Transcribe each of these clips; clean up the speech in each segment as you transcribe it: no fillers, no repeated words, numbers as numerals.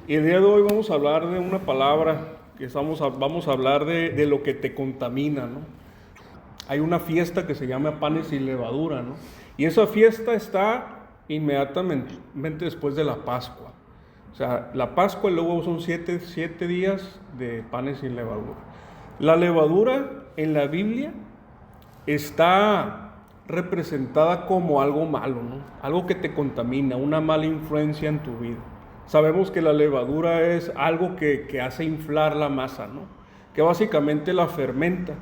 Y el día de hoy vamos a hablar de una palabra que vamos a hablar de lo que te contamina, ¿no? Hay una fiesta que se llama Panes sin Levadura, ¿no? Y esa fiesta está inmediatamente después de la Pascua. O sea, la Pascua y luego son siete días de panes sin levadura. La levadura en la Biblia está representada como algo malo, ¿no? Algo que te contamina, una mala influencia en tu vida. Sabemos que la levadura es algo que hace inflar la masa, ¿no? Que básicamente la fermenta.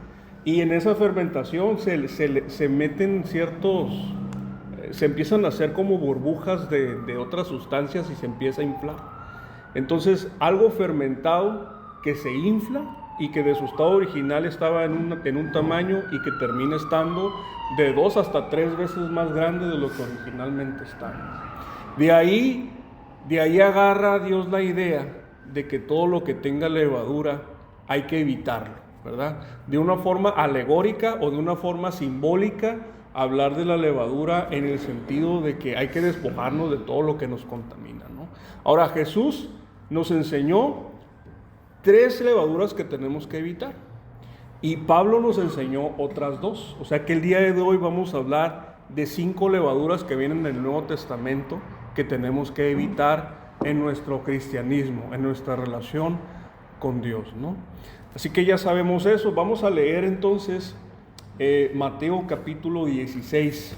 Y en esa fermentación se meten se empiezan a hacer como burbujas de otras sustancias y se empieza a inflar. Entonces, algo fermentado que se infla y que de su estado original estaba en un tamaño y que termina estando de 2 hasta 3 veces más grande de lo que originalmente estaba. De ahí agarra Dios la idea de que todo lo que tenga levadura hay que evitarlo, ¿verdad? De una forma alegórica o de una forma simbólica, hablar de la levadura en el sentido de que hay que despojarnos de todo lo que nos contamina, ¿no? Ahora, Jesús nos enseñó 3 levaduras que tenemos que evitar. Y Pablo nos enseñó otras 2. O sea que el día de hoy vamos a hablar de 5 levaduras que vienen del Nuevo Testamento que tenemos que evitar en nuestro cristianismo, en nuestra relación con Dios, ¿no? Así que ya sabemos eso. Vamos a leer entonces Mateo capítulo 16,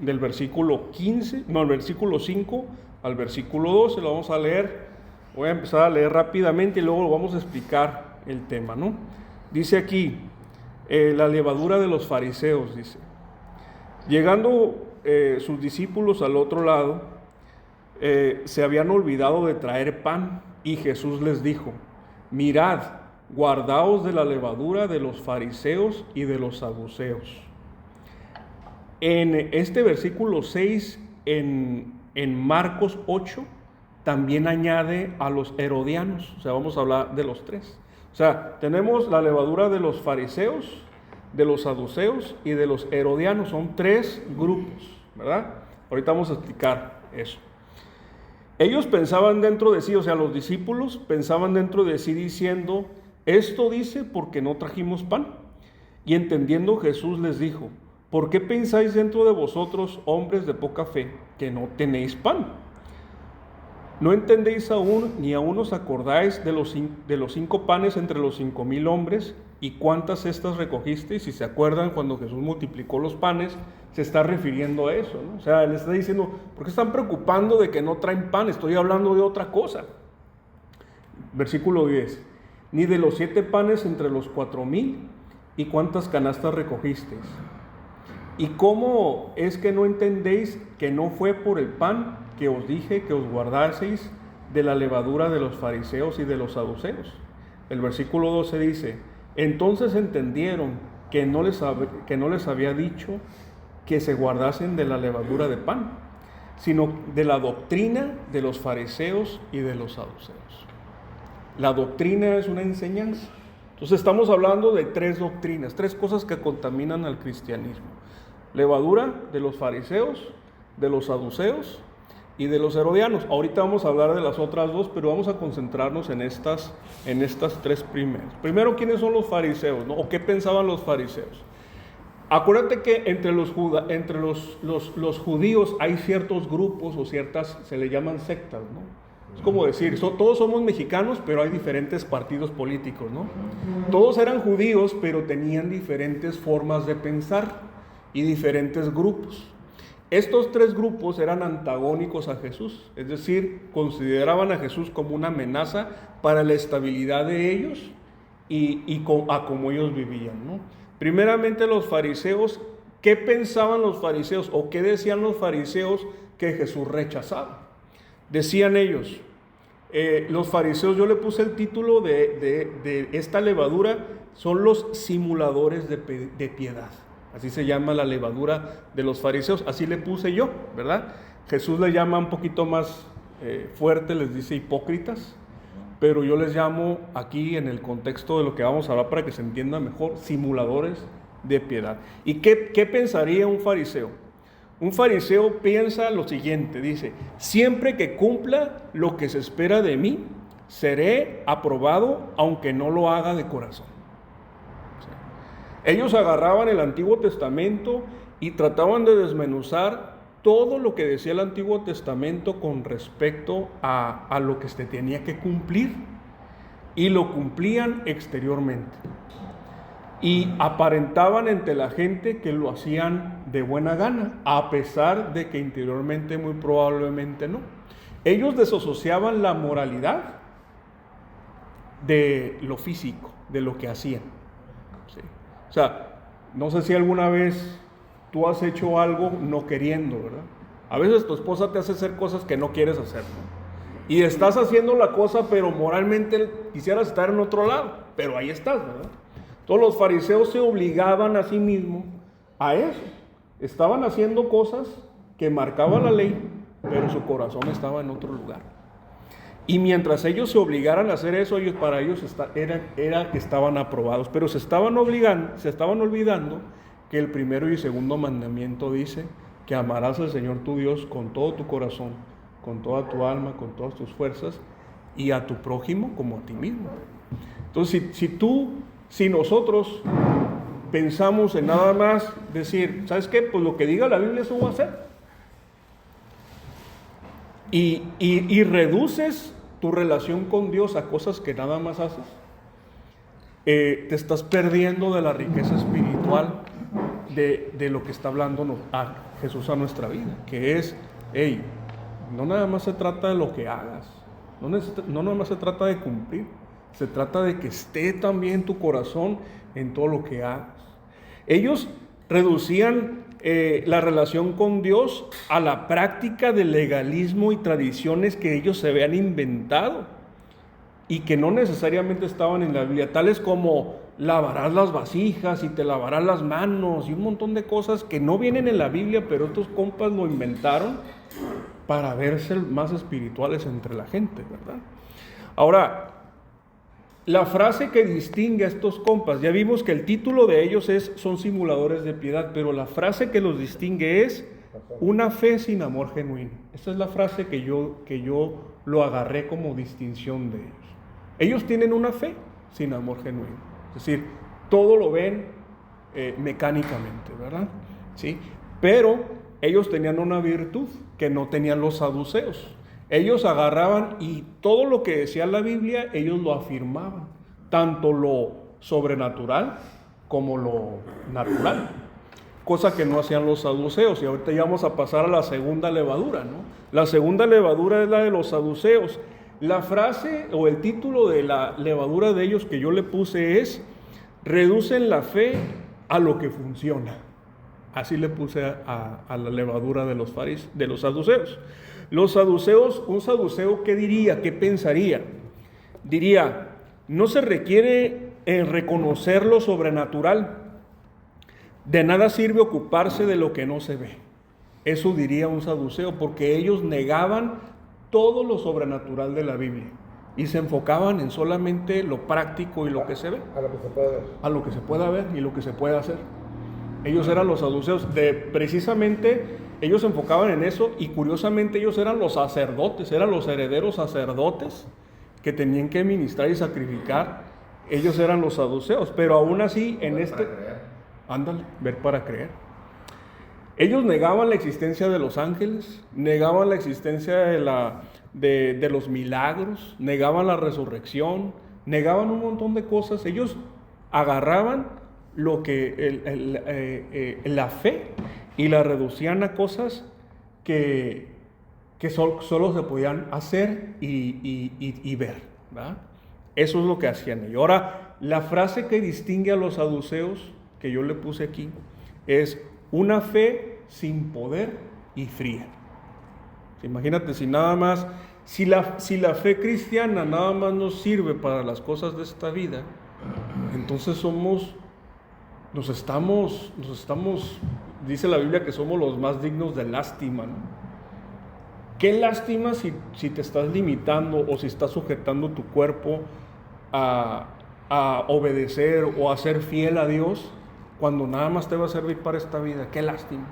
del versículo 5 al versículo 12. Lo vamos a leer. Voy a empezar a leer rápidamente y luego lo vamos a explicar el tema, ¿no? Dice aquí, la levadura de los fariseos, dice. Llegando sus discípulos al otro lado, se habían olvidado de traer pan y Jesús les dijo: mirad, guardaos de la levadura de los fariseos y de los saduceos. En este versículo 6, en Marcos 8, también añade a los herodianos. O sea, vamos a hablar de los 3. O sea, tenemos la levadura de los fariseos, de los saduceos y de los herodianos. Son 3 grupos, ¿verdad? Ahorita vamos a explicar eso. Ellos pensaban dentro de sí, o sea, los discípulos pensaban dentro de sí diciendo: esto dice porque no trajimos pan. Y entendiendo, Jesús les dijo: ¿por qué pensáis dentro de vosotros, hombres de poca fe, que no tenéis pan? ¿No entendéis aún, ni aún os acordáis de los 5 panes entre los 5,000 hombres? ¿Y cuántas cestas recogisteis? Si se acuerdan, cuando Jesús multiplicó los panes, se está refiriendo a eso, ¿no? O sea, él está diciendo: ¿por qué están preocupando de que no traen pan? Estoy hablando de otra cosa. Versículo 10. Ni de los 7 panes entre los 4,000, ¿y cuántas canastas recogisteis? ¿Y cómo es que no entendéis que no fue por el pan que os dije que os guardaseis de la levadura de los fariseos y de los saduceos? El versículo 12 dice: entonces entendieron que no les había dicho que se guardasen de la levadura de pan, sino de la doctrina de los fariseos y de los saduceos. La doctrina es una enseñanza. Entonces estamos hablando de 3 doctrinas, 3 cosas que contaminan al cristianismo: levadura de los fariseos, de los saduceos y de los herodianos. Ahorita vamos a hablar de las otras 2, pero vamos a concentrarnos en estas 3 primeras. Primero, ¿quiénes son los fariseos, no? ¿O qué pensaban los fariseos? Acuérdate que entre los judíos hay ciertos grupos o ciertas, se le llaman sectas, ¿no? Es como decir, todos somos mexicanos, pero hay diferentes partidos políticos, ¿no? Todos eran judíos, pero tenían diferentes formas de pensar y diferentes grupos. Estos 3 grupos eran antagónicos a Jesús, es decir, consideraban a Jesús como una amenaza para la estabilidad de ellos y a cómo ellos vivían, ¿no? Primeramente, los fariseos. ¿Qué pensaban los fariseos o qué decían los fariseos que Jesús rechazaba? Decían ellos, los fariseos, yo le puse el título de esta levadura, son los simuladores de piedad. Así se llama la levadura de los fariseos, así le puse yo, ¿verdad? Jesús le llama un poquito más fuerte, les dice hipócritas, pero yo les llamo aquí, en el contexto de lo que vamos a hablar para que se entienda mejor, simuladores de piedad. ¿Y qué pensaría un fariseo? Un fariseo piensa lo siguiente, dice, siempre que cumpla lo que se espera de mí, seré aprobado aunque no lo haga de corazón. Ellos agarraban el Antiguo Testamento y trataban de desmenuzar todo lo que decía el Antiguo Testamento con respecto a lo que se tenía que cumplir, y lo cumplían exteriormente. Y aparentaban entre la gente que lo hacían de buena gana, a pesar de que interiormente muy probablemente no. Ellos desasociaban la moralidad de lo físico, de lo que hacían. ¿Sí? O sea, no sé si alguna vez tú has hecho algo no queriendo, ¿verdad? A veces tu esposa te hace hacer cosas que no quieres hacer, ¿no? Y estás haciendo la cosa, pero moralmente quisieras estar en otro lado, pero ahí estás, ¿verdad? Todos los fariseos se obligaban a sí mismos a eso. Estaban haciendo cosas que marcaban la ley, pero su corazón estaba en otro lugar. Y mientras ellos se obligaran a hacer eso, para ellos era que estaban aprobados. Pero se estaban olvidando que el primero y segundo mandamiento dice que amarás al Señor tu Dios con todo tu corazón, con toda tu alma, con todas tus fuerzas, y a tu prójimo como a ti mismo. Entonces, si nosotros pensamos en nada más decir, ¿sabes qué? Pues lo que diga la Biblia, eso voy a hacer. Y reduces tu relación con Dios a cosas que nada más haces, te estás perdiendo de la riqueza espiritual de lo que está hablando a Jesús a nuestra vida, que es, hey, no nada más se trata de lo que hagas, no nada más se trata de cumplir, se trata de que esté también tu corazón en todo lo que hagas. Ellos reducían la relación con Dios a la práctica del legalismo y tradiciones que ellos se habían inventado y que no necesariamente estaban en la Biblia, tales como lavarás las vasijas y te lavarás las manos y un montón de cosas que no vienen en la Biblia, pero estos compas lo inventaron para verse más espirituales entre la gente, ¿verdad? Ahora, la frase que distingue a estos compas, ya vimos que el título de ellos son simuladores de piedad, pero la frase que los distingue es una fe sin amor genuino. Esa es la frase que yo lo agarré como distinción de ellos. Ellos tienen una fe sin amor genuino, es decir, todo lo ven mecánicamente, ¿verdad? ¿Sí? Pero ellos tenían una virtud que no tenían los saduceos. Ellos agarraban y todo lo que decía la Biblia, ellos lo afirmaban, tanto lo sobrenatural como lo natural, cosa que no hacían los saduceos. Y ahorita ya vamos a pasar a la segunda levadura, ¿no? La segunda levadura es la de los saduceos. La frase o el título de la levadura de ellos que yo le puse es: reducen la fe a lo que funciona. Así le puse a la levadura de los saduceos. Los saduceos, un saduceo, ¿qué diría? ¿Qué pensaría? Diría, no se requiere reconocer lo sobrenatural. De nada sirve ocuparse de lo que no se ve. Eso diría un saduceo, porque ellos negaban todo lo sobrenatural de la Biblia y se enfocaban en solamente lo práctico y lo que se ve. A lo que se puede ver. A lo que se pueda ver y lo que se puede hacer. Ellos eran los saduceos, precisamente ellos se enfocaban en eso, y curiosamente ellos eran los sacerdotes, eran los herederos sacerdotes que tenían que ministrar y sacrificar. Ellos eran los saduceos, pero aún así ver para creer. Ellos negaban la existencia de los ángeles, negaban la existencia de los milagros, negaban la resurrección, negaban un montón de cosas. Ellos agarraban lo que la fe y la reducían a cosas que solo se podían hacer y ver, ¿verdad? Eso es lo que hacían ellos. Ahora, la frase que distingue a los saduceos, que yo le puse aquí, es una fe sin poder y fría. Imagínate, si la fe cristiana nada más nos sirve para las cosas de esta vida, entonces nos estamos, dice la Biblia que somos los más dignos de lástima, ¿no? Qué lástima si te estás limitando o si estás sujetando tu cuerpo a obedecer o a ser fiel a Dios, cuando nada más te va a servir para esta vida. Qué lástima.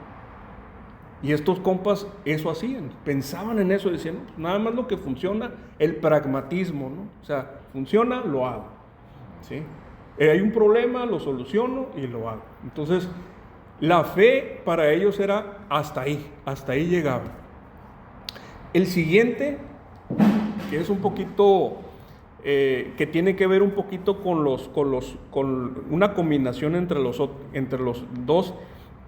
Y estos compas eso hacían, pensaban en eso, decían, pues nada más lo que funciona, el pragmatismo, ¿no? O sea, funciona, lo hago, ¿sí? Hay un problema, lo soluciono y lo hago. Entonces, la fe para ellos era hasta ahí llegaba. El siguiente, que es un poquito, que tiene que ver un poquito con una combinación entre los dos,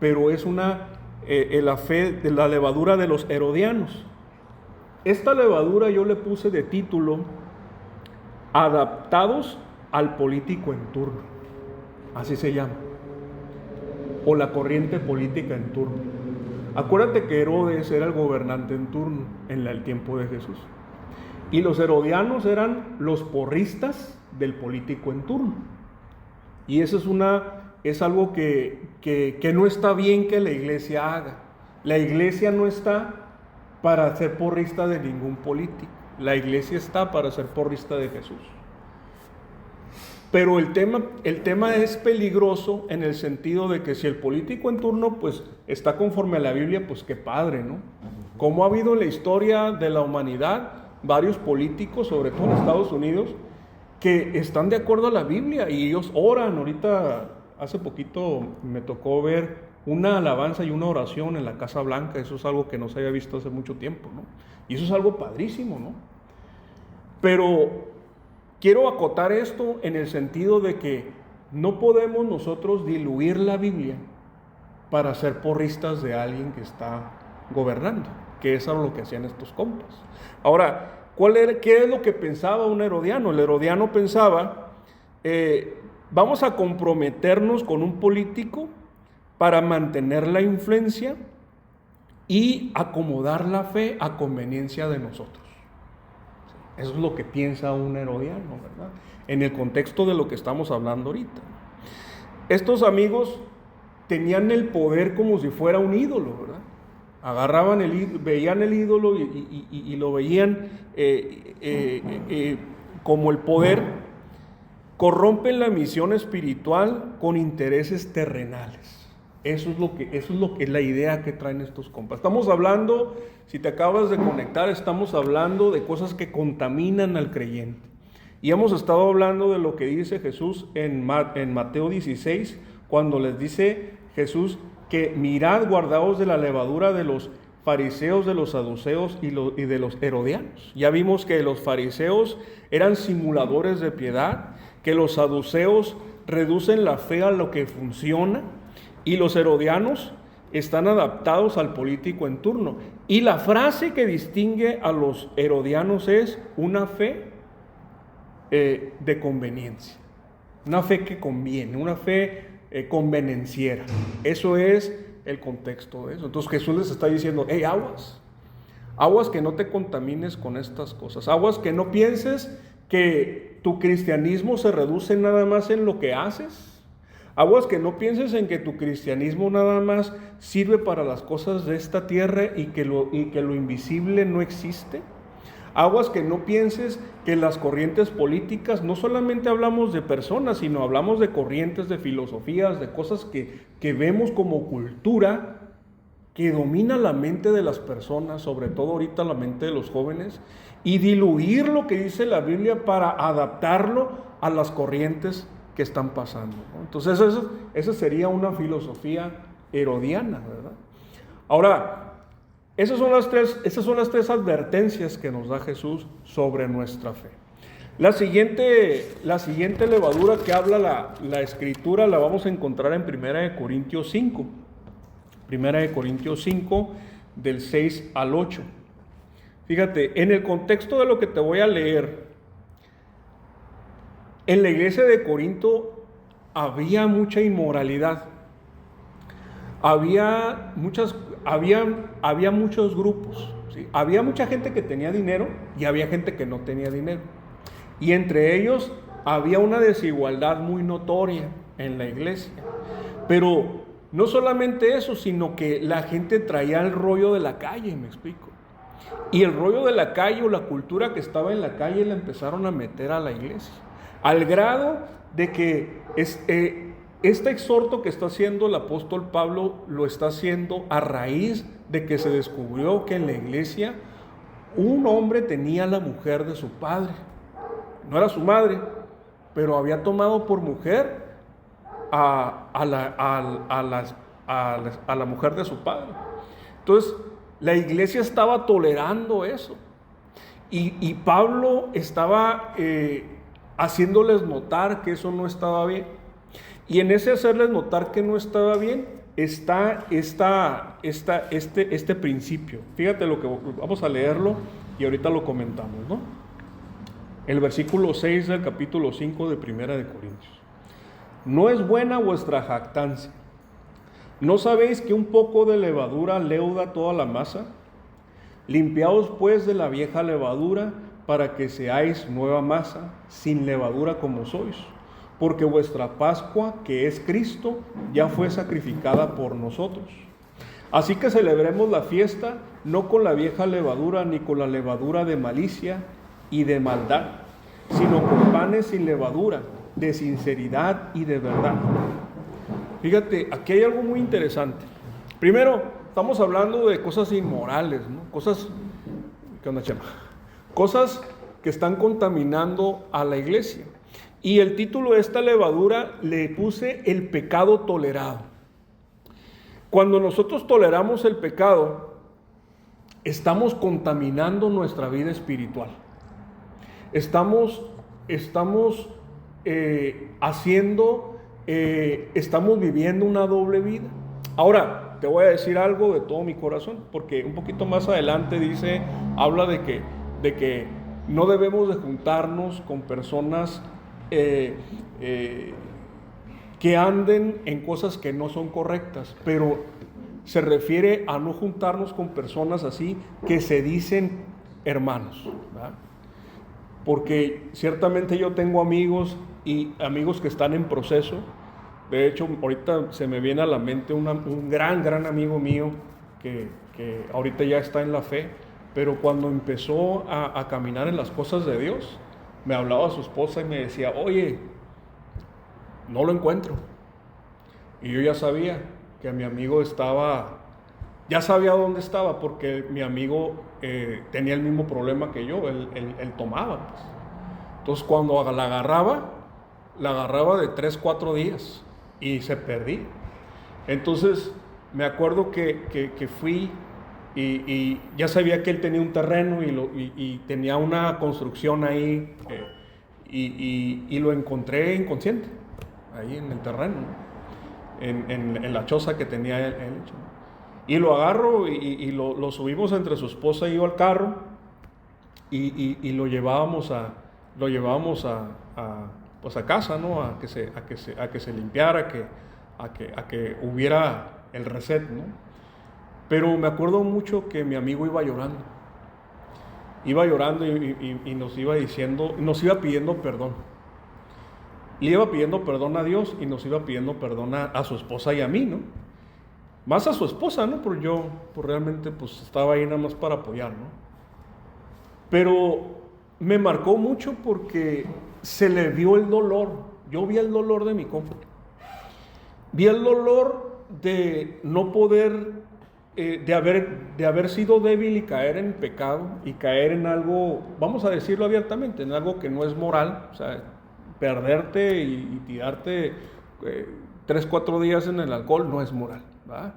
pero es la fe de la levadura de los herodianos. Esta levadura yo le puse de título, adaptados al político en turno, así se llama, o la corriente política en turno. Acuérdate que Herodes era el gobernante en turno en el tiempo de Jesús, y los herodianos eran los porristas del político en turno, y eso es algo que no está bien que la iglesia haga. La iglesia no está para ser porrista de ningún político, la iglesia está para ser porrista de Jesús. Pero el tema es peligroso en el sentido de que si el político en turno pues está conforme a la Biblia, pues qué padre, ¿no? Como ha habido en la historia de la humanidad varios políticos, sobre todo en Estados Unidos, que están de acuerdo a la Biblia y ellos oran. Ahorita, hace poquito me tocó ver una alabanza y una oración en la Casa Blanca. Eso es algo que no se había visto hace mucho tiempo, ¿no? Y eso es algo padrísimo, ¿no? Pero quiero acotar esto en el sentido de que no podemos nosotros diluir la Biblia para ser porristas de alguien que está gobernando, que es algo lo que hacían estos compas. Ahora, ¿qué es lo que pensaba un herodiano? El herodiano pensaba, vamos a comprometernos con un político para mantener la influencia y acomodar la fe a conveniencia de nosotros. Eso es lo que piensa un herodiano, ¿verdad? En el contexto de lo que estamos hablando ahorita. Estos amigos tenían el poder como si fuera un ídolo, ¿verdad? Agarraban veían el ídolo y lo veían como el poder. Corrompen la misión espiritual con intereses terrenales. Eso es lo que es la idea que traen estos compas. Estamos hablando, si te acabas de conectar, estamos hablando de cosas que contaminan al creyente. Y hemos estado hablando de lo que dice Jesús en Mateo 16, cuando les dice Jesús que mirad, guardaos de la levadura de los fariseos, de los saduceos y de los herodianos. Ya vimos que los fariseos eran simuladores de piedad, que los saduceos reducen la fe a lo que funciona, y los herodianos están adaptados al político en turno. Y la frase que distingue a los herodianos es una fe de conveniencia, una fe que conviene, una fe convenenciera. Eso es el contexto de eso. Entonces Jesús les está diciendo, hey, aguas que no te contamines con estas cosas, aguas que no pienses que tu cristianismo se reduce nada más en lo que haces. Aguas que no pienses en que tu cristianismo nada más sirve para las cosas de esta tierra y que lo invisible no existe. Aguas que no pienses que las corrientes políticas, no solamente hablamos de personas, sino hablamos de corrientes, de filosofías, de cosas que vemos como cultura, que domina la mente de las personas, sobre todo ahorita la mente de los jóvenes, y diluir lo que dice la Biblia para adaptarlo a las corrientes que están pasando, ¿no? Entonces esa sería una filosofía herodiana, ¿verdad? Ahora, esas son las tres advertencias que nos da Jesús sobre nuestra fe. La siguiente levadura que habla la Escritura la vamos a encontrar en 1 Corintios 5. 1 Corintios 5, del 6 al 8. Fíjate, en el contexto de lo que te voy a leer, en la iglesia de Corinto había mucha inmoralidad. Había muchos grupos, ¿sí? Había mucha gente que tenía dinero y había gente que no tenía dinero. Y entre ellos había una desigualdad muy notoria en la iglesia. Pero no solamente eso, sino que la gente traía el rollo de la calle, me explico. Y el rollo de la calle o la cultura que estaba en la calle la empezaron a meter a la iglesia. Al grado de que Este exhorto que está haciendo el apóstol Pablo lo está haciendo a raíz de que se descubrió que en la iglesia un hombre tenía la mujer de su padre. No era su madre, pero había tomado por mujer a la mujer de su padre. Entonces, la iglesia estaba tolerando eso. Y Pablo estaba haciéndoles notar que eso no estaba bien. Y en ese hacerles notar que no estaba bien, está este principio. Fíjate lo que vamos a leerlo y ahorita lo comentamos, ¿no? El versículo 6 del capítulo 5 de Primera de Corintios. No es buena vuestra jactancia. ¿No sabéis que un poco de levadura leuda toda la masa? Limpiaos pues de la vieja levadura, para que seáis nueva masa, sin levadura como sois. Porque vuestra Pascua, que es Cristo, ya fue sacrificada por nosotros. Así que celebremos la fiesta, no con la vieja levadura, ni con la levadura de malicia y de maldad, sino con panes sin levadura, de sinceridad y de verdad. Fíjate, aquí hay algo muy interesante. Primero, estamos hablando de cosas inmorales, ¿no? ¿Qué onda, Chema? Cosas que están contaminando a la iglesia. Y el título de esta levadura le puse el pecado tolerado. Cuando nosotros toleramos el pecado, estamos contaminando nuestra vida espiritual. Estamos viviendo una doble vida. Ahora, te voy a decir algo de todo mi corazón, porque un poquito más adelante habla de que no debemos de juntarnos con personas que anden en cosas que no son correctas, pero se refiere a no juntarnos con personas así que se dicen hermanos, ¿verdad? Porque ciertamente yo tengo amigos que están en proceso. De hecho, ahorita se me viene a la mente un gran amigo mío que ahorita ya está en la fe, pero cuando empezó a caminar en las cosas de Dios, me hablaba a su esposa y me decía, oye, no lo encuentro. Y yo ya sabía que mi amigo ya sabía dónde estaba, porque mi amigo tenía el mismo problema que yo, él tomaba. Pues. Entonces cuando la agarraba de 3-4 días y se perdí. Entonces me acuerdo que fui y ya sabía que él tenía un terreno y tenía una construcción ahí y lo encontré inconsciente, ahí en el terreno, en la choza que tenía él hecho. Y lo agarro y lo subimos entre su esposa y yo al carro y lo llevábamos a casa, ¿no? A que se limpiara, a que hubiera el reset, ¿no? Pero me acuerdo mucho que mi amigo iba llorando y nos iba pidiendo perdón. Le iba pidiendo perdón a Dios y nos iba pidiendo perdón a su esposa y a mí, ¿no? Más a su esposa, ¿no? Porque yo realmente estaba ahí nada más para apoyar, ¿no? Pero me marcó mucho porque se le vio el dolor. Yo vi el dolor de mi compa. Vi el dolor de no poder, de haber sido débil y caer en pecado y caer en algo, vamos a decirlo abiertamente, en algo que no es moral. O sea, perderte y tirarte 3-4 días en el alcohol no es moral, ¿verdad?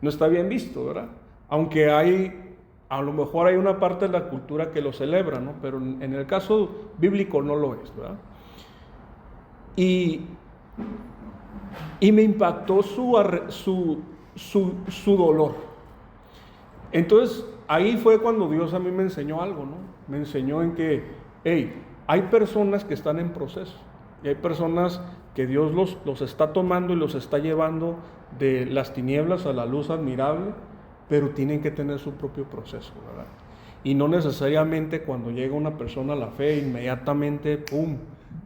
No está bien visto, ¿verdad? Aunque a lo mejor hay una parte de la cultura que lo celebra, ¿no? Pero en el caso bíblico no lo es, ¿verdad? Y me impactó su dolor. Entonces, ahí fue cuando Dios a mí me enseñó algo, ¿no? Me enseñó en que, hay personas que están en proceso y hay personas que Dios los está tomando y los está llevando de las tinieblas a la luz admirable, pero tienen que tener su propio proceso, ¿verdad? Y no necesariamente cuando llega una persona a la fe, inmediatamente, ¡pum!,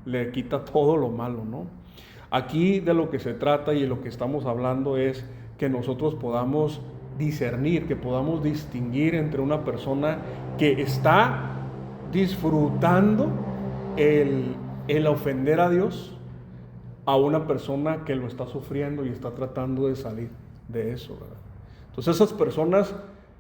le quita todo lo malo, ¿no? Aquí de lo que se trata y de lo que estamos hablando es que nosotros podamos discernir, que podamos distinguir entre una persona que está disfrutando el ofender a Dios a una persona que lo está sufriendo y está tratando de salir de eso, ¿verdad? Entonces esas personas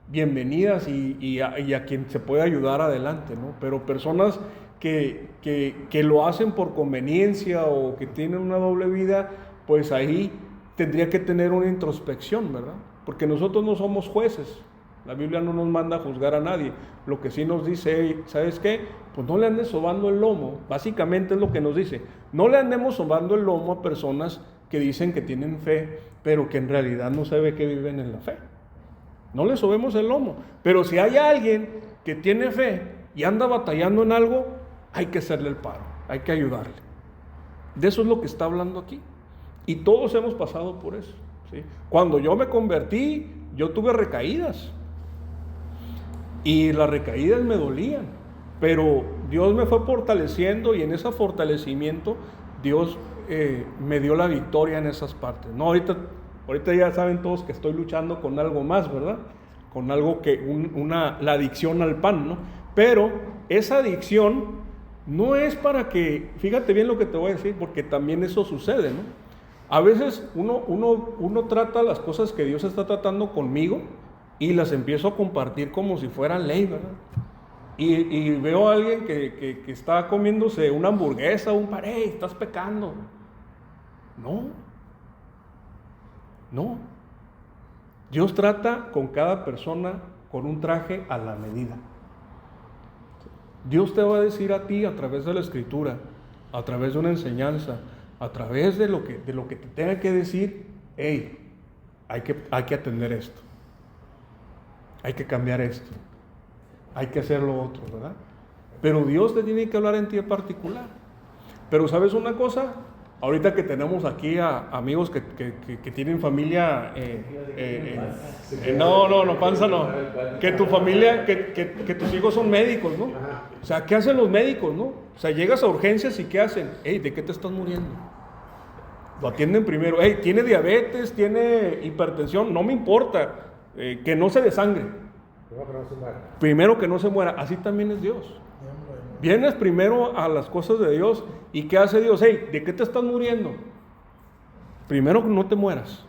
bienvenidas y a quien se puede ayudar adelante, ¿no? Pero personas que lo hacen por conveniencia o que tienen una doble vida, pues ahí tendría que tener una introspección, ¿verdad? Porque nosotros no somos jueces. La Biblia no nos manda a juzgar a nadie. Lo que sí nos dice, hey, ¿sabes qué? Pues no le andes sobando el lomo. Básicamente es lo que nos dice. No le andemos sobando el lomo a personas que dicen que tienen fe, pero que en realidad no se ve que viven en la fe. No le sobemos el lomo. Pero si hay alguien que tiene fe y anda batallando en algo, hay que hacerle el paro, hay que ayudarle. De eso es lo que está hablando aquí. Y todos hemos pasado por eso, ¿sí? Cuando yo me convertí, yo tuve recaídas. Y las recaídas me dolían, pero Dios me fue fortaleciendo y en ese fortalecimiento Dios me dio la victoria en esas partes. No, ahorita ya saben todos que estoy luchando con algo más, ¿verdad? Con algo la adicción al pan, ¿no? Pero esa adicción no es para que, fíjate bien lo que te voy a decir, porque también eso sucede, ¿no? A veces uno trata las cosas que Dios está tratando conmigo y las empiezo a compartir como si fueran ley, ¿verdad? Y veo a alguien que está comiéndose una hamburguesa o un pan, hey, estás pecando. No. Dios trata con cada persona con un traje a la medida. Dios te va a decir a ti a través de la Escritura, a través de una enseñanza, a través de lo que te tenga que decir, hey, hay que atender esto. Hay que cambiar esto, hay que hacer lo otro, ¿verdad? Pero Dios te tiene que hablar en ti en particular. Pero ¿sabes una cosa? Ahorita que tenemos aquí a amigos que tienen familia, no, panza no, que tu familia, que tus hijos son médicos, ¿no? O sea, ¿qué hacen los médicos, no? O sea, llegas a urgencias y ¿qué hacen? Hey, ¿de qué te estás muriendo? Lo atienden primero. Hey, ¿tiene diabetes? ¿Tiene hipertensión? No me importa. Que no se desangre. Primero que no se muera. Así también es Dios. Vienes primero a las cosas de Dios. ¿Y qué hace Dios? Hey, ¿de qué te estás muriendo? Primero que no te mueras.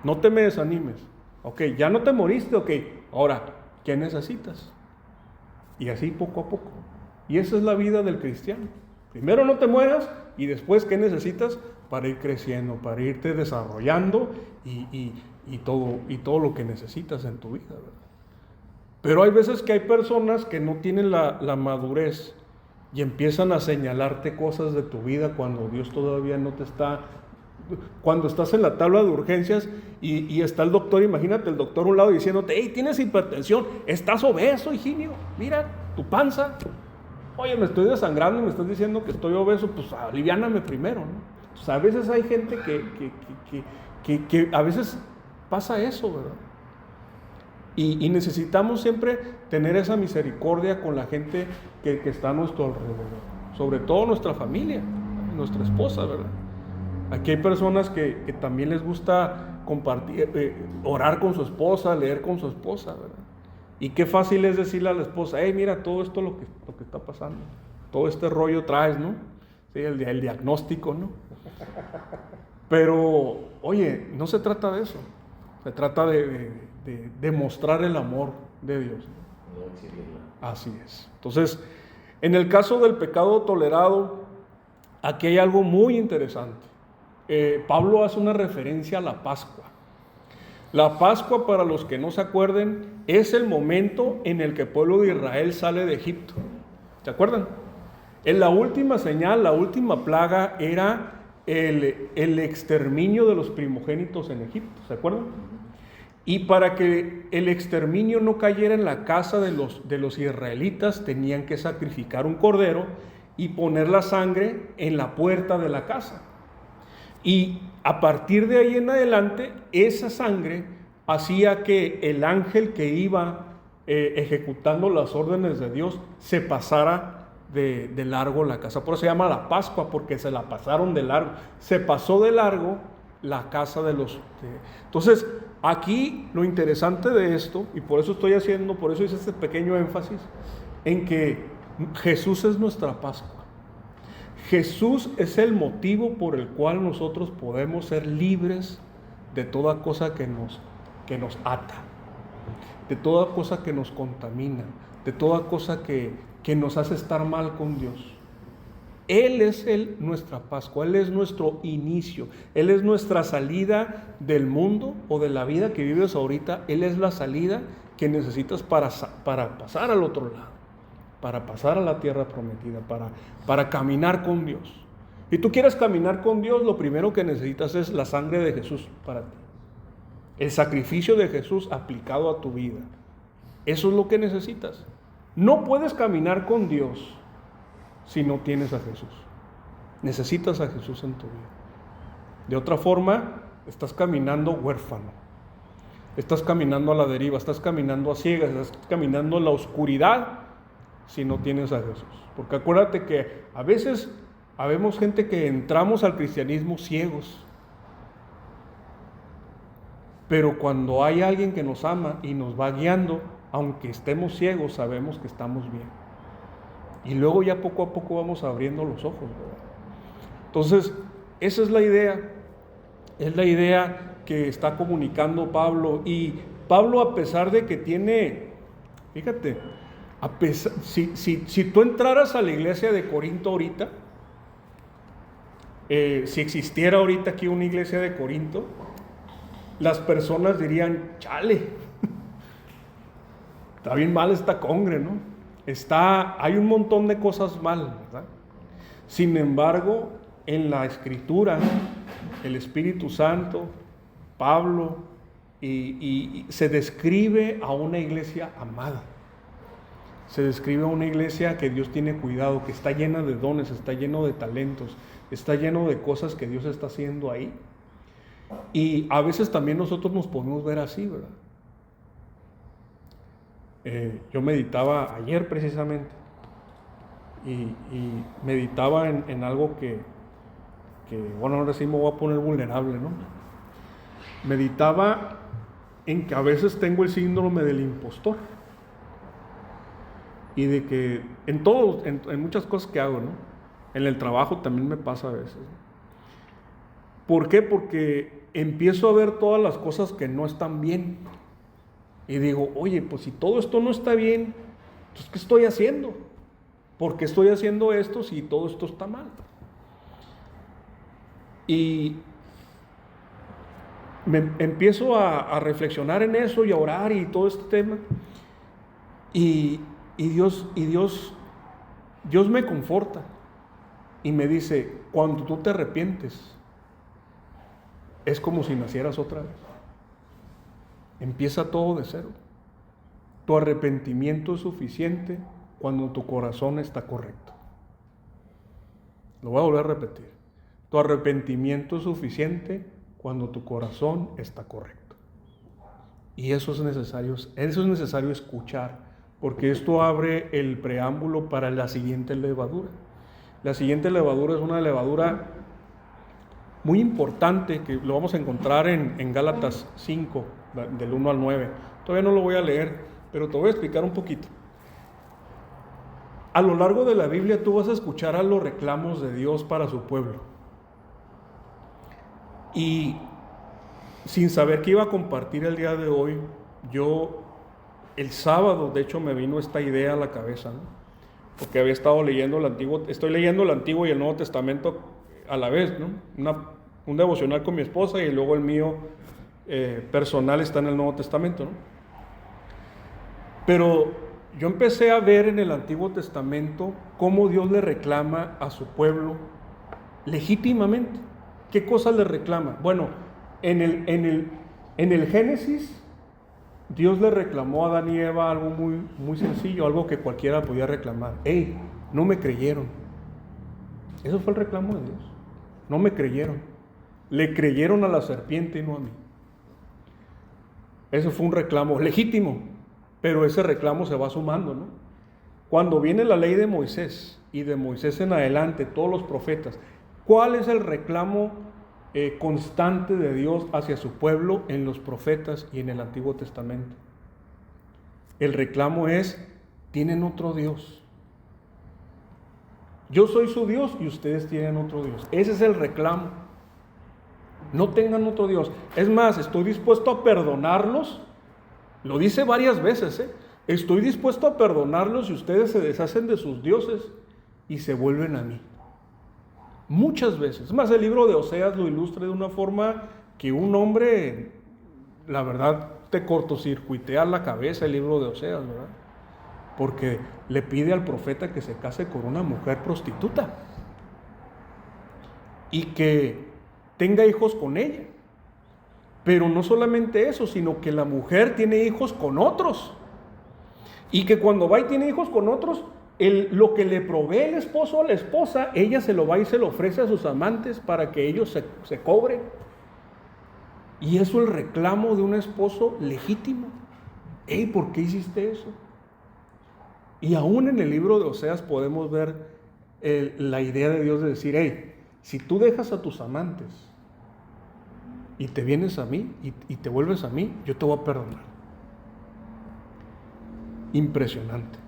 No te me desanimes. Ok, ya no te moriste, ok. Ahora, ¿qué necesitas? Y así poco a poco. Y esa es la vida del cristiano. Primero no te mueras y después ¿qué necesitas? Para ir creciendo, para irte desarrollando y todo lo que necesitas en tu vida, ¿verdad? Pero hay veces que hay personas que no tienen la madurez y empiezan a señalarte cosas de tu vida cuando Dios todavía no te está... Cuando estás en la tabla de urgencias y está el doctor, imagínate el doctor a un lado diciéndote, hey, tienes hipertensión, estás obeso, Higinio, mira tu panza. Oye, me estoy desangrando y me estás diciendo que estoy obeso, pues aliviáname primero, ¿no? Entonces, a veces hay gente que a veces pasa eso, ¿verdad? Y necesitamos siempre tener esa misericordia con la gente que está a nuestro alrededor, sobre todo nuestra familia, nuestra esposa, ¿verdad? Aquí hay personas que también les gusta compartir, orar con su esposa, leer con su esposa, ¿verdad? Y qué fácil es decirle a la esposa, hey, mira todo esto lo que está pasando, todo este rollo traes, ¿no? Sí, el diagnóstico, ¿no? Pero, oye, no se trata de eso, se trata de mostrar el amor de Dios. No exhibirla. Así es. Entonces, en el caso del pecado tolerado, aquí hay algo muy interesante. Pablo hace una referencia a la Pascua. La Pascua, para los que no se acuerden, es el momento en el que el pueblo de Israel sale de Egipto. ¿Se acuerdan? En la última señal, la última plaga era el exterminio de los primogénitos en Egipto. ¿Se acuerdan? Y para que el exterminio no cayera en la casa de los israelitas, tenían que sacrificar un cordero y poner la sangre en la puerta de la casa. Y a partir de ahí en adelante, esa sangre hacía que el ángel que iba ejecutando las órdenes de Dios se pasara de largo la casa. Por eso se llama la Pascua, porque se la pasaron de largo. Se pasó de largo la casa de los... Entonces, aquí lo interesante de esto, y por eso hice este pequeño énfasis, en que Jesús es nuestra Pascua. Jesús es el motivo por el cual nosotros podemos ser libres de toda cosa que nos ata, de toda cosa que nos contamina, de toda cosa que nos hace estar mal con Dios. Él es nuestra Pascua, Él es nuestro inicio, Él es nuestra salida del mundo o de la vida que vives ahorita. Él es la salida que necesitas para pasar al otro lado, para pasar a la tierra prometida, para caminar con Dios. Si tú quieres caminar con Dios, lo primero que necesitas es la sangre de Jesús para ti. El sacrificio de Jesús aplicado a tu vida. Eso es lo que necesitas. No puedes caminar con Dios si no tienes a Jesús. Necesitas a Jesús en tu vida. De otra forma, estás caminando huérfano. Estás caminando a la deriva, estás caminando a ciegas, estás caminando en la oscuridad si no tienes a Jesús. Porque acuérdate que a veces habemos gente que entramos al cristianismo ciegos. Pero cuando hay alguien que nos ama y nos va guiando, aunque estemos ciegos, sabemos que estamos bien. Y luego ya poco a poco vamos abriendo los ojos, ¿verdad? Entonces, esa es la idea. Es la idea que está comunicando Pablo. Y Pablo, a pesar de que tiene, fíjate, si tú entraras a la iglesia de Corinto ahorita, si existiera ahorita aquí una iglesia de Corinto, las personas dirían, chale, está bien mal esta congre, ¿no? Hay un montón de cosas mal, ¿verdad? Sin embargo, en la Escritura, el Espíritu Santo, Pablo, y se describe a una iglesia amada. Se describe a una iglesia que Dios tiene cuidado, que está llena de dones, está lleno de talentos, está lleno de cosas que Dios está haciendo ahí. Y a veces también nosotros nos podemos ver así, ¿verdad? Yo meditaba ayer precisamente y meditaba en algo que bueno, ahora sí me voy a poner vulnerable, ¿no? Meditaba en que a veces tengo el síndrome del impostor y de que en muchas cosas que hago, ¿no? En el trabajo también me pasa a veces, ¿no? ¿Por qué? Porque empiezo a ver todas las cosas que no están bien. Y digo, oye, pues si todo esto no está bien, entonces ¿qué estoy haciendo? ¿Por qué estoy haciendo esto si todo esto está mal? Y me empiezo a reflexionar en eso y a orar y todo este tema. Y Dios me conforta y me dice, cuando tú te arrepientes, es como si nacieras otra vez. Empieza todo de cero. Tu arrepentimiento es suficiente cuando tu corazón está correcto. Lo voy a volver a repetir. Tu arrepentimiento es suficiente cuando tu corazón está correcto. Y eso es necesario escuchar, porque esto abre el preámbulo para la siguiente levadura. La siguiente levadura es una levadura muy importante que lo vamos a encontrar en Gálatas 5, del 1 al 9. Todavía no lo voy a leer, pero te voy a explicar un poquito. A lo largo de la Biblia tú vas a escuchar a los reclamos de Dios para su pueblo. Y sin saber qué iba a compartir el día de hoy, el sábado, de hecho, me vino esta idea a la cabeza, ¿no? Porque había estado leyendo estoy leyendo el Antiguo y el Nuevo Testamento a la vez, ¿no? Un devocional con mi esposa y luego el mío personal está en el Nuevo Testamento, ¿no? Pero yo empecé a ver en el Antiguo Testamento cómo Dios le reclama a su pueblo legítimamente. ¿Qué cosas le reclama? Bueno, en el Génesis, Dios le reclamó a Adán y Eva algo muy, muy sencillo, algo que cualquiera podía reclamar. ¡Ey! No me creyeron. Eso fue el reclamo de Dios. No me creyeron. Le creyeron a la serpiente y no a mí. Eso fue un reclamo legítimo, pero ese reclamo se va sumando, ¿no? Cuando viene la ley de Moisés y de Moisés en adelante, todos los profetas, ¿cuál es el reclamo constante de Dios hacia su pueblo en los profetas y en el Antiguo Testamento? El reclamo es, tienen otro Dios. Yo soy su Dios y ustedes tienen otro Dios. Ese es el reclamo. No tengan otro Dios. Es más, estoy dispuesto a perdonarlos. Lo dice varias veces, Estoy dispuesto a perdonarlos si ustedes se deshacen de sus dioses y se vuelven a mí. Muchas veces. Es más, el libro de Oseas lo ilustra de una forma que un hombre, la verdad, te cortocircuitea la cabeza el libro de Oseas, ¿verdad? Porque le pide al profeta que se case con una mujer prostituta y que tenga hijos con ella. Pero no solamente eso, sino que la mujer tiene hijos con otros. Y que cuando va y tiene hijos con otros, lo que le provee el esposo a la esposa, ella se lo va y se lo ofrece a sus amantes para que ellos se cobren. Y eso es el reclamo de un esposo legítimo. Ey, ¿por qué hiciste eso? Y aún en el libro de Oseas podemos ver la idea de Dios de decir, hey, si tú dejas a tus amantes y te vienes a mí y te vuelves a mí, yo te voy a perdonar. Impresionante.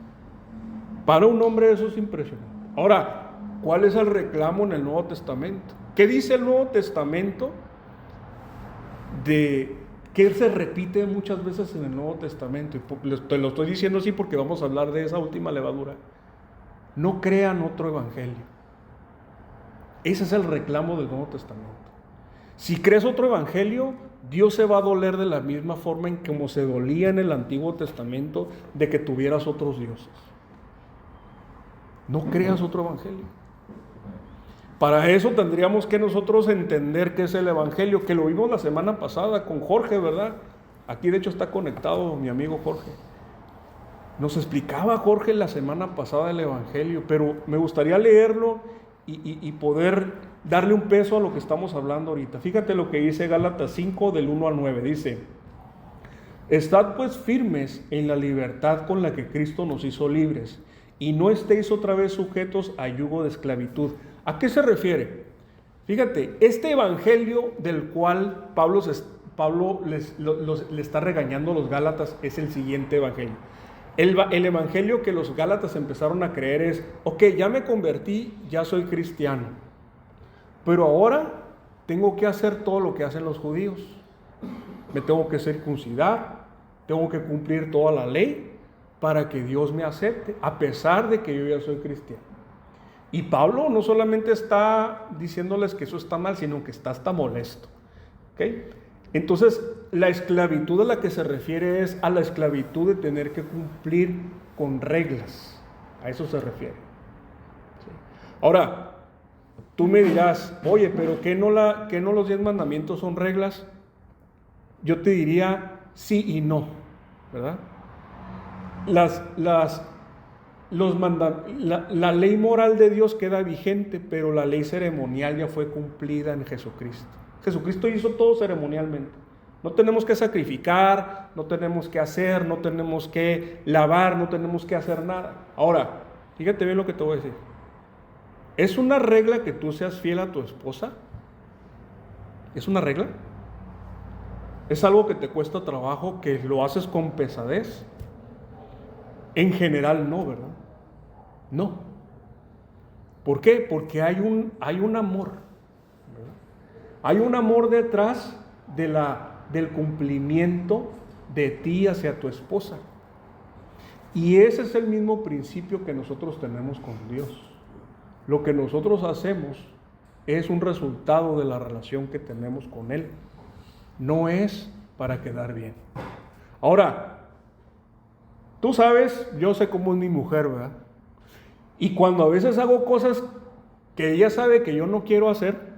Para un hombre eso es impresionante. Ahora, ¿cuál es el reclamo en el Nuevo Testamento? ¿Qué dice el Nuevo Testamento de que se repite muchas veces en el Nuevo Testamento? Y te lo estoy diciendo así porque vamos a hablar de esa última levadura. No crean otro evangelio. Ese es el reclamo del Nuevo Testamento. Si crees otro evangelio, Dios se va a doler de la misma forma en como se dolía en el Antiguo Testamento de que tuvieras otros dioses. No creas otro evangelio. Para eso tendríamos que nosotros entender qué es el evangelio, que lo vimos la semana pasada con Jorge, ¿verdad? Aquí de hecho está conectado mi amigo Jorge. Nos explicaba Jorge la semana pasada el evangelio, pero me gustaría leerlo y poder darle un peso a lo que estamos hablando ahorita. Fíjate lo que dice Gálatas 5 del 1 al 9. Dice: estad pues firmes en la libertad con la que Cristo nos hizo libres, y no estéis otra vez sujetos a yugo de esclavitud. ¿A qué se refiere? Fíjate, este evangelio del cual Pablo le está regañando a los Gálatas es el siguiente evangelio. El evangelio que los Gálatas empezaron a creer es, ok, ya me convertí, ya soy cristiano, pero ahora tengo que hacer todo lo que hacen los judíos. Me tengo que circuncidar, tengo que cumplir toda la ley para que Dios me acepte, a pesar de que yo ya soy cristiano. Y Pablo no solamente está diciéndoles que eso está mal, sino que está hasta molesto. ¿Okay? Entonces, la esclavitud a la que se refiere es a la esclavitud de tener que cumplir con reglas. A eso se refiere. ¿Sí? Ahora, tú me dirás, oye, pero ¿qué no los 10 mandamientos son reglas? Yo te diría sí y no, ¿verdad? La ley moral de Dios queda vigente, pero la ley ceremonial ya fue cumplida en Jesucristo. Jesucristo hizo todo ceremonialmente. No tenemos que sacrificar, no tenemos que hacer, no tenemos que lavar, no tenemos que hacer nada. Ahora, fíjate bien lo que te voy a decir. ¿Es una regla que tú seas fiel a tu esposa? ¿Es una regla? ¿Es algo que te cuesta trabajo, que lo haces con pesadez? En general no, ¿verdad? No. ¿Por qué? Porque hay un amor, ¿verdad? Hay un amor detrás del cumplimiento de ti hacia tu esposa. Y ese es el mismo principio que nosotros tenemos con Dios. Lo que nosotros hacemos es un resultado de la relación que tenemos con Él. No es para quedar bien. Ahora, tú sabes, yo sé cómo es mi mujer, ¿verdad? Y cuando a veces hago cosas que ella sabe que yo no quiero hacer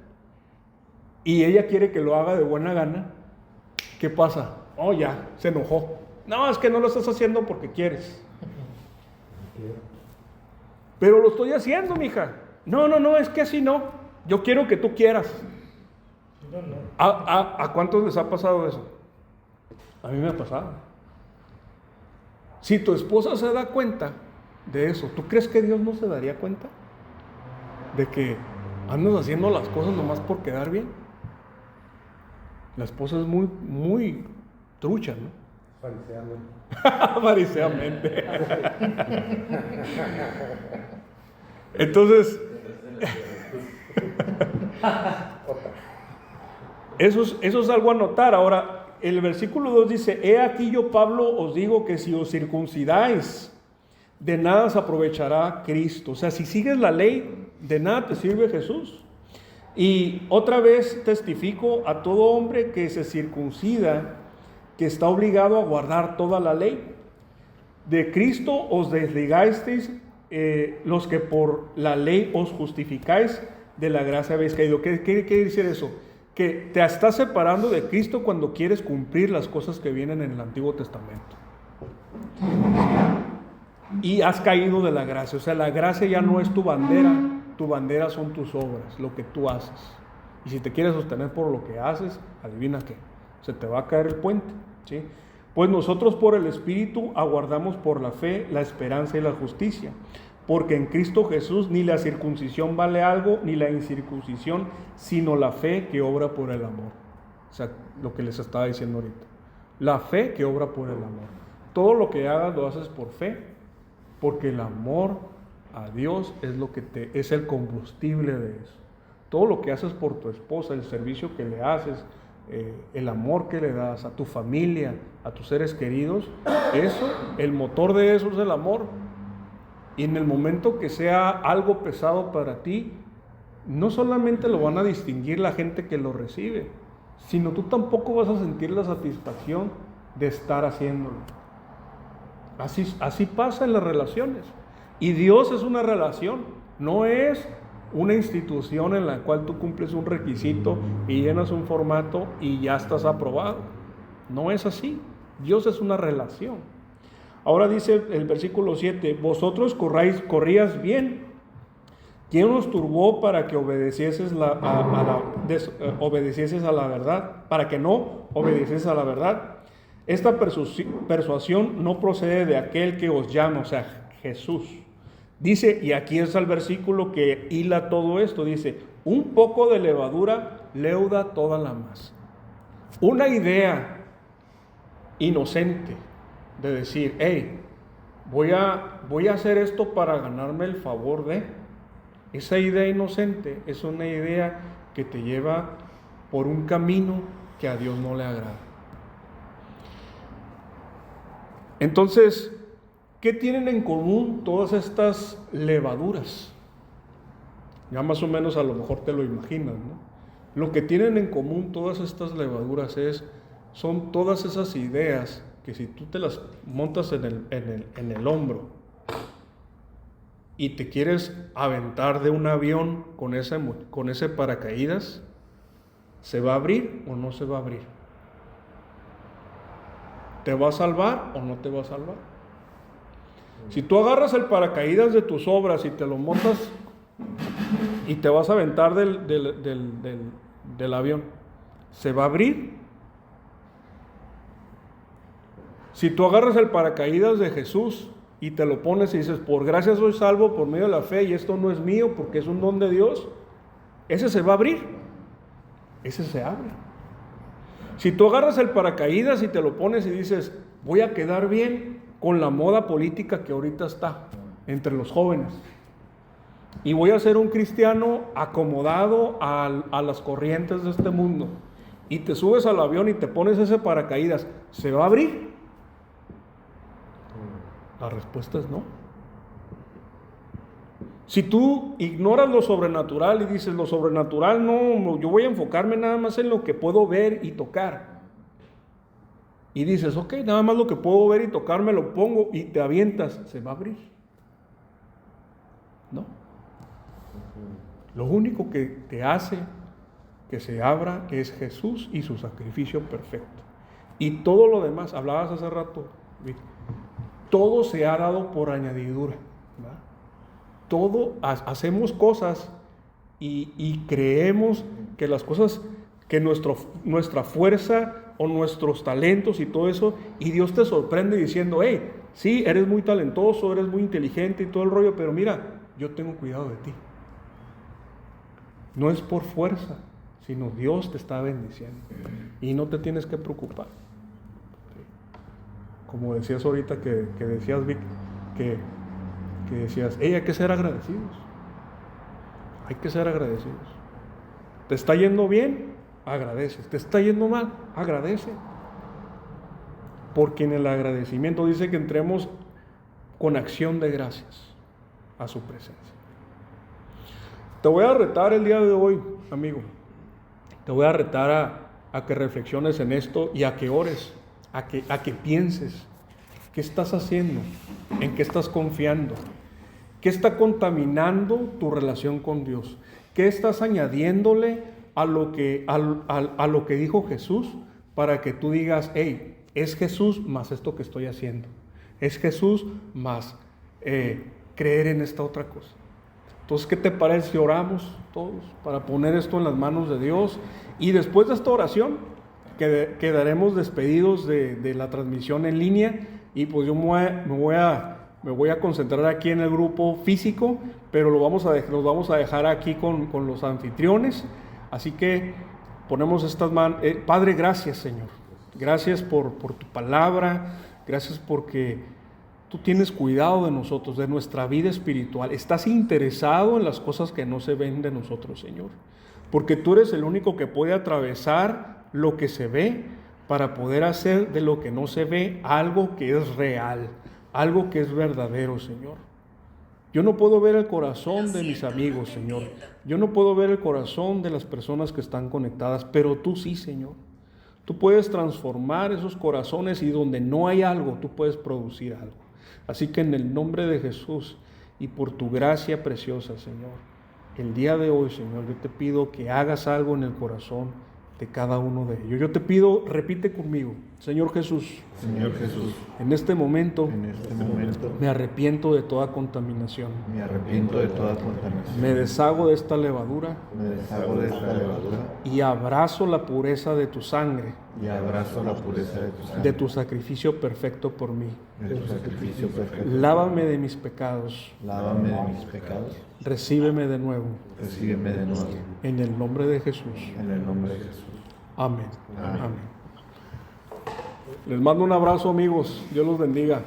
y ella quiere que lo haga de buena gana, ¿qué pasa? Oh, ya, se enojó. No, es que no lo estás haciendo porque quieres. Pero lo estoy haciendo, mija. No, es que así no. Yo quiero que tú quieras. ¿A cuántos les ha pasado eso? A mí me ha pasado. Si tu esposa se da cuenta de eso, ¿tú crees que Dios no se daría cuenta? De que andas haciendo las cosas nomás por quedar bien. La esposa es muy, muy trucha, ¿no? Fariseamente. Entonces, eso es algo a notar. Ahora, el versículo 2 dice: he aquí yo, Pablo, os digo que si os circuncidáis, de nada se aprovechará Cristo. O sea, si sigues la ley, de nada te sirve Jesús. Y otra vez testifico a todo hombre que se circuncida, que está obligado a guardar toda la ley. De Cristo os desligasteis, los que por la ley os justificáis, de la gracia habéis caído. ¿Qué quiere decir eso? Que te estás separando de Cristo cuando quieres cumplir las cosas que vienen en el Antiguo Testamento. Y has caído de la gracia. O sea, la gracia ya no es tu bandera son tus obras, lo que tú haces. Y si te quieres sostener por lo que haces, adivina qué, se te va a caer el puente, ¿sí? Pues nosotros por el Espíritu aguardamos por la fe, la esperanza y la justicia. Porque en Cristo Jesús ni la circuncisión vale algo, ni la incircuncisión, sino la fe que obra por el amor. O sea, lo que les estaba diciendo ahorita. La fe que obra por el amor. Todo lo que hagas lo haces por fe, porque el amor a Dios es lo que es el combustible de eso. Todo lo que haces por tu esposa, el servicio que le haces, el amor que le das a tu familia, a tus seres queridos, eso, el motor de eso es el amor. Y en el momento que sea algo pesado para ti, no solamente lo van a distinguir la gente que lo recibe, sino tú tampoco vas a sentir la satisfacción de estar haciéndolo. Así pasa en las relaciones. Y Dios es una relación, no es una institución en la cual tú cumples un requisito y llenas un formato y ya estás aprobado. No es así. Dios es una relación. Ahora dice el versículo 7: vosotros corríais bien. ¿Quién os turbó para que obedecieses obedecieses a la verdad? Para que no obedecieses a la verdad. Esta persuasión no procede de aquel que os llama, o sea, Jesús. Dice, y aquí es el versículo que hila todo esto, dice: un poco de levadura leuda toda la masa. Una idea inocente de decir, hey, voy a hacer esto para ganarme el favor de... Esa idea inocente es una idea que te lleva por un camino que a Dios no le agrada. Entonces, ¿qué tienen en común todas estas levaduras? Ya más o menos a lo mejor te lo imaginas, ¿no? Lo que tienen en común todas estas levaduras son todas esas ideas que si tú te las montas en el hombro y te quieres aventar de un avión con ese paracaídas, ¿se va a abrir o no se va a abrir? ¿Te va a salvar o no te va a salvar? Si tú agarras el paracaídas de tus obras y te lo montas y te vas a aventar del avión, ¿se va a abrir? Si tú agarras el paracaídas de Jesús y te lo pones y dices, por gracia soy salvo por medio de la fe y esto no es mío porque es un don de Dios, ese se va a abrir, ese se abre. Si tú agarras el paracaídas y te lo pones y dices, voy a quedar bien con la moda política que ahorita está entre los jóvenes y voy a ser un cristiano acomodado a las corrientes de este mundo, y te subes al avión y te pones ese paracaídas, ¿se va a abrir? La respuesta es no. Si tú ignoras lo sobrenatural y dices, lo sobrenatural no, yo voy a enfocarme nada más en lo que puedo ver y tocar, y dices, ok, nada más lo que puedo ver y tocar me lo pongo y te avientas, ¿se va a abrir? No. Lo único que te hace que se abra es Jesús y su sacrificio perfecto. Y todo lo demás, hablabas hace rato, todo se ha dado por añadidura, ¿verdad? Todo, hacemos cosas y creemos que las cosas, que nuestra fuerza o nuestros talentos y todo eso, y Dios te sorprende diciendo, hey, sí, eres muy talentoso, eres muy inteligente y todo el rollo, pero mira, yo tengo cuidado de ti. No es por fuerza, sino Dios te está bendiciendo y no te tienes que preocupar. Como decías ahorita que decías, Vic, que decías, hey, hay que ser agradecidos. Hay que ser agradecidos. ¿Te está yendo bien? Agradeces. ¿Te está yendo mal? Agradece. Porque en el agradecimiento dice que entremos con acción de gracias a su presencia. Te voy a retar el día de hoy, amigo. Te voy a retar a que reflexiones en esto y a que ores, a que pienses. ¿Qué estás haciendo? ¿En qué estás confiando? ¿Qué está contaminando tu relación con Dios? ¿Qué estás añadiéndole a lo que dijo Jesús para que tú digas, hey, es Jesús más esto que estoy haciendo? Es Jesús más creer en esta otra cosa. Entonces, ¿qué te parece si oramos todos para poner esto en las manos de Dios? Y después de esta oración, quedaremos despedidos de la transmisión en línea. Y pues yo me voy a concentrar aquí en el grupo físico, pero los vamos a dejar aquí con los anfitriones. Así que ponemos estas manos. Padre, gracias, Señor. Gracias por tu palabra. Gracias porque tú tienes cuidado de nosotros, de nuestra vida espiritual. Estás interesado en las cosas que no se ven de nosotros, Señor. Porque tú eres el único que puede atravesar lo que se ve para poder hacer de lo que no se ve algo que es real, algo que es verdadero, Señor. Yo no puedo ver el corazón de mis amigos, Señor. Yo no puedo ver el corazón de las personas que están conectadas, pero tú sí, Señor. Tú puedes transformar esos corazones y donde no hay algo, tú puedes producir algo. Así que en el nombre de Jesús y por tu gracia preciosa, Señor, el día de hoy, Señor, yo te pido que hagas algo en el corazón de cada uno de ellos. Yo te pido, repite conmigo, Señor Jesús. Señor Jesús, En este momento me arrepiento de toda contaminación. arrepiento de toda contaminación. Me deshago de esta levadura Me deshago de esta levadura y abrazo la pureza de tu sangre, y abrazo la pureza de tu sangre, de tu sacrificio perfecto por mí. de tu sacrificio perfecto. Lávame de mis pecados, Lávame de mis pecados, recíbeme de nuevo, recíbeme de nuevo, en el nombre de Jesús. en el nombre de Jesús. Amén. Amén. Amén. Les mando un abrazo, amigos. Dios los bendiga.